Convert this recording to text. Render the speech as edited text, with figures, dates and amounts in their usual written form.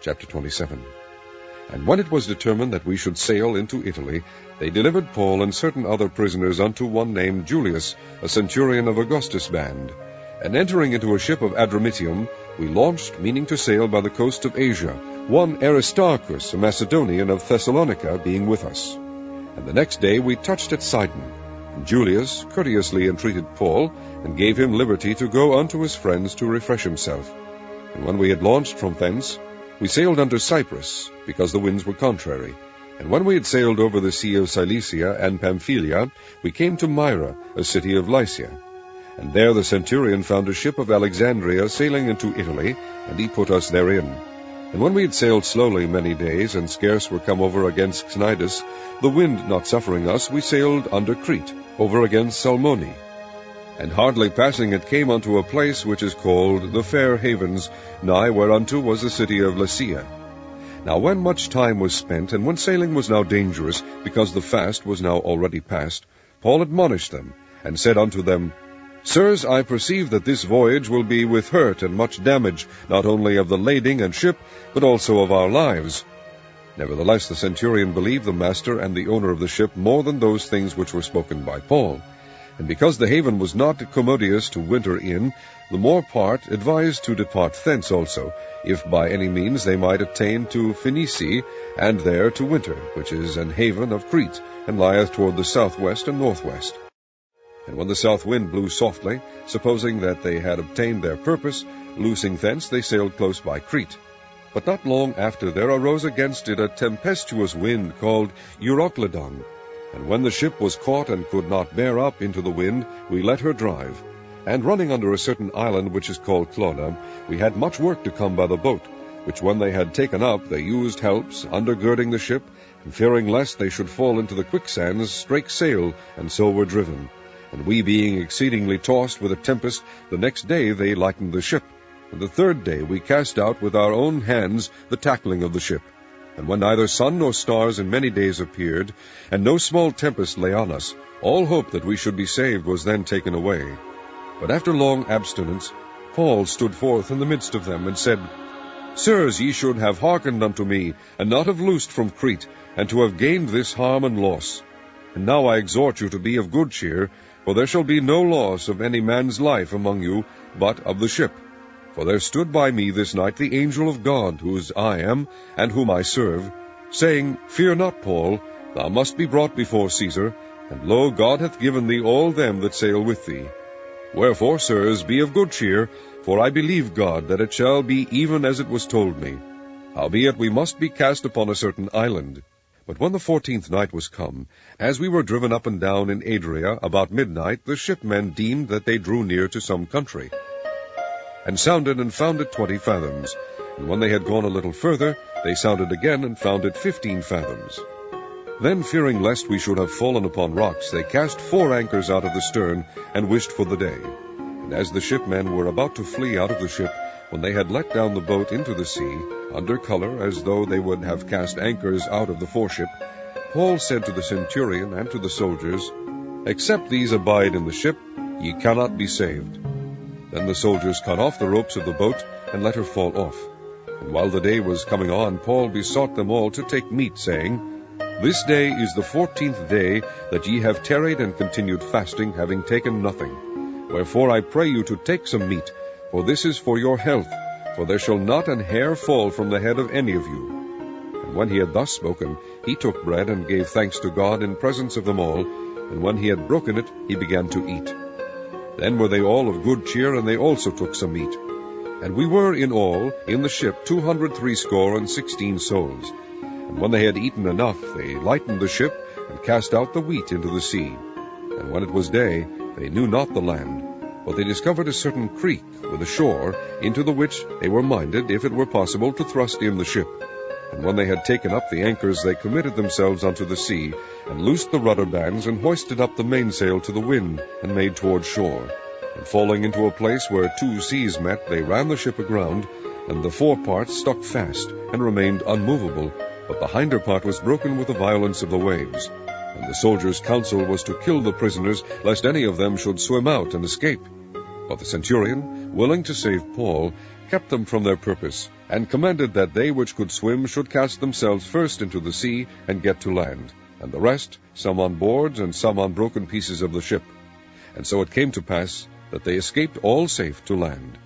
Chapter 27. And when it was determined that we should sail into Italy, they delivered Paul and certain other prisoners unto one named Julius, a centurion of Augustus' band. And entering into a ship of Adramyttium, we launched, meaning to sail by the coast of Asia, one Aristarchus, a Macedonian of Thessalonica, being with us. And the next day we touched at Sidon. And Julius courteously entreated Paul, and gave him liberty to go unto his friends to refresh himself. And when we had launched from thence, we sailed unto Cyprus, because the winds were contrary. And when we had sailed over the sea of Cilicia and Pamphylia, we came to Myra, a city of Lycia. And there the centurion found a ship of Alexandria sailing into Italy, and he put us therein. And when we had sailed slowly many days, and scarce were come over against Cnidus, the wind not suffering us, we sailed under Crete, over against Salmone. And hardly passing it came unto a place which is called the Fair Havens, nigh whereunto was the city of Lasea. Now when much time was spent, and when sailing was now dangerous, because the fast was now already past, Paul admonished them, and said unto them, Sirs, I perceive that this voyage will be with hurt and much damage, not only of the lading and ship, but also of our lives. Nevertheless the centurion believed the master and the owner of the ship more than those things which were spoken by Paul. And because the haven was not commodious to winter in, the more part advised to depart thence also, if by any means they might attain to Phoenice, and there to winter, which is an haven of Crete, and lieth toward the southwest and northwest. And when the south wind blew softly, supposing that they had obtained their purpose, loosing thence they sailed close by Crete. But not long after there arose against it a tempestuous wind called Euroclydon. And when the ship was caught and could not bear up into the wind, we let her drive. And running under a certain island which is called Clauda, we had much work to come by the boat, which when they had taken up, they used helps, undergirding the ship, and fearing lest they should fall into the quicksands, strake sail, and so were driven. And we being exceedingly tossed with a tempest, the next day they lightened the ship. And the third day we cast out with our own hands the tackling of the ship. And when neither sun nor stars in many days appeared, and no small tempest lay on us, all hope that we should be saved was then taken away. But after long abstinence, Paul stood forth in the midst of them, and said, Sirs, ye should have hearkened unto me, and not have loosed from Crete, and to have gained this harm and loss. And now I exhort you to be of good cheer, for there shall be no loss of any man's life among you, but of the ship. For there stood by me this night the angel of God, whose I am, and whom I serve, saying, Fear not, Paul, thou must be brought before Caesar, and lo, God hath given thee all them that sail with thee. Wherefore, sirs, be of good cheer, for I believe God that it shall be even as it was told me. Howbeit we must be cast upon a certain island. But when the 14th night was come, as we were driven up and down in Adria about midnight, the shipmen deemed that they drew near to some country, and sounded and found it 20 fathoms. And when they had gone a little further, they sounded again and found it 15 fathoms. Then, fearing lest we should have fallen upon rocks, they cast 4 anchors out of the stern, and wished for the day. And as the shipmen were about to flee out of the ship, when they had let down the boat into the sea, under color, as though they would have cast anchors out of the foreship, Paul said to the centurion and to the soldiers, Except these abide in the ship, ye cannot be saved. Then the soldiers cut off the ropes of the boat, and let her fall off. And while the day was coming on, Paul besought them all to take meat, saying, This day is the 14th day that ye have tarried and continued fasting, having taken nothing. Wherefore I pray you to take some meat, for this is for your health, for there shall not an hair fall from the head of any of you. And when he had thus spoken, he took bread, and gave thanks to God in presence of them all, and when he had broken it, he began to eat. Then were they all of good cheer, and they also took some meat. And we were in all, in the ship, 260 souls. And when they had eaten enough, they lightened the ship, and cast out the wheat into the sea. And when it was day, they knew not the land, but they discovered a certain creek with a shore, into the which they were minded, if it were possible, to thrust in the ship. And when they had taken up the anchors, they committed themselves unto the sea, and loosed the rudder bands, and hoisted up the mainsail to the wind, and made toward shore. And falling into a place where 2 seas met, they ran the ship aground, and the fore part stuck fast, and remained unmovable, but the hinder part was broken with the violence of the waves. And the soldiers' counsel was to kill the prisoners, lest any of them should swim out and escape. But the centurion, willing to save Paul, kept them from their purpose, and commanded that they which could swim should cast themselves first into the sea and get to land, and the rest, some on boards and some on broken pieces of the ship. And so it came to pass that they escaped all safe to land.